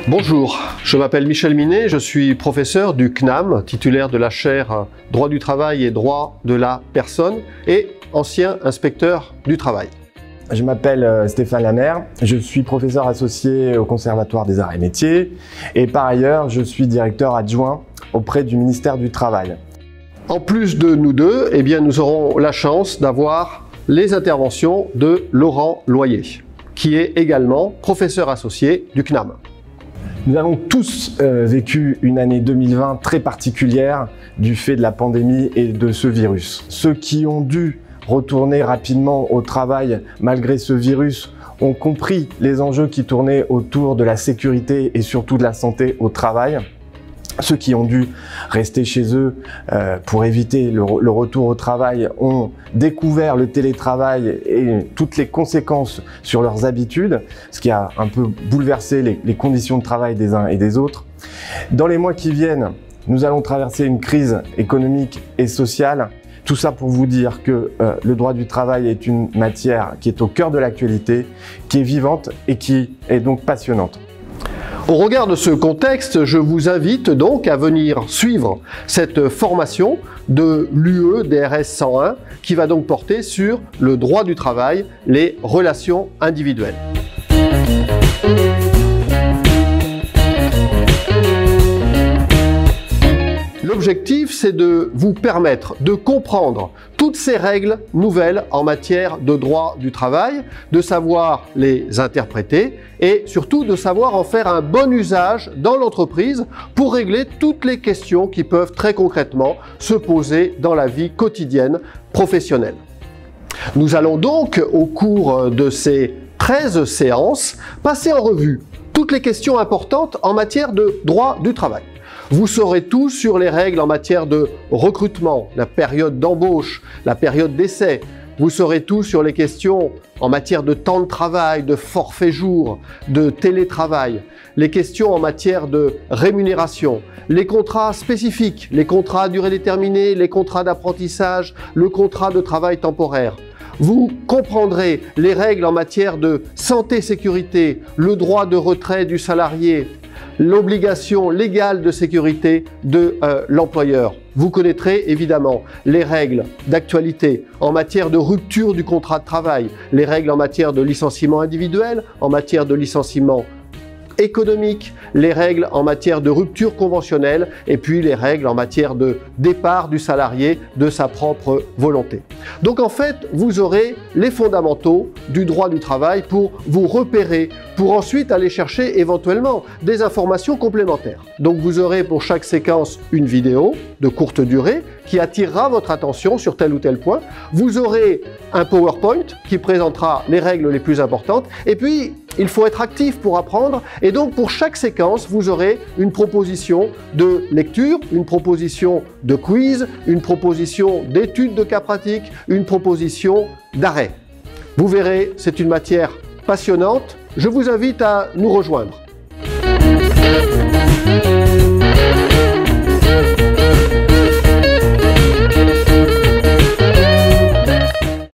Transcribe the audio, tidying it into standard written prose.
Bonjour, je m'appelle Michel Minet, je suis professeur du CNAM, titulaire de la chaire Droit du travail et Droit de la personne et ancien inspecteur du travail. Je m'appelle Stéphane Lamer, je suis professeur associé au Conservatoire des Arts et Métiers et par ailleurs je suis directeur adjoint auprès du ministère du Travail. En plus de nous deux, nous aurons la chance d'avoir les interventions de Laurent Loyer, qui est également professeur associé du CNAM. Nous avons tous vécu une année 2020 très particulière du fait de la pandémie et de ce virus. Ceux qui ont dû retourner rapidement au travail malgré ce virus ont compris les enjeux qui tournaient autour de la sécurité et surtout de la santé au travail. Ceux qui ont dû rester chez eux pour éviter le retour au travail ont découvert le télétravail et toutes les conséquences sur leurs habitudes, ce qui a un peu bouleversé les conditions de travail des uns et des autres. Dans les mois qui viennent, nous allons traverser une crise économique et sociale. Tout ça pour vous dire que le droit du travail est une matière qui est au cœur de l'actualité, qui est vivante et qui est donc passionnante. Au regard de ce contexte, je vous invite donc à venir suivre cette formation de l'UE DRS 101 qui va donc porter sur le droit du travail, les relations individuelles. L'objectif, c'est de vous permettre de comprendre toutes ces règles nouvelles en matière de droit du travail, de savoir les interpréter et surtout de savoir en faire un bon usage dans l'entreprise pour régler toutes les questions qui peuvent très concrètement se poser dans la vie quotidienne professionnelle. Nous allons donc, au cours de ces 13 séances, passer en revue toutes les questions importantes en matière de droit du travail. Vous saurez tout sur les règles en matière de recrutement, la période d'embauche, la période d'essai. Vous saurez tout sur les questions en matière de temps de travail, de forfait jour, de télétravail, les questions en matière de rémunération, les contrats spécifiques, les contrats à durée déterminée, les contrats d'apprentissage, le contrat de travail temporaire. Vous comprendrez les règles en matière de santé-sécurité, le droit de retrait du salarié, l'obligation légale de sécurité de l'employeur. Vous connaîtrez évidemment les règles d'actualité en matière de rupture du contrat de travail, les règles en matière de licenciement individuel, en matière de licenciement économique, les règles en matière de rupture conventionnelle et puis les règles en matière de départ du salarié de sa propre volonté. Donc en fait, vous aurez les fondamentaux du droit du travail pour vous repérer, pour ensuite aller chercher éventuellement des informations complémentaires. Donc vous aurez pour chaque séquence une vidéo de courte durée qui attirera votre attention sur tel ou tel point. Vous aurez un PowerPoint qui présentera les règles les plus importantes et puis il faut être actif pour apprendre et donc pour chaque séquence, vous aurez une proposition de lecture, une proposition de quiz, une proposition d'étude de cas pratiques, une proposition d'arrêt. Vous verrez, c'est une matière passionnante. Je vous invite à nous rejoindre.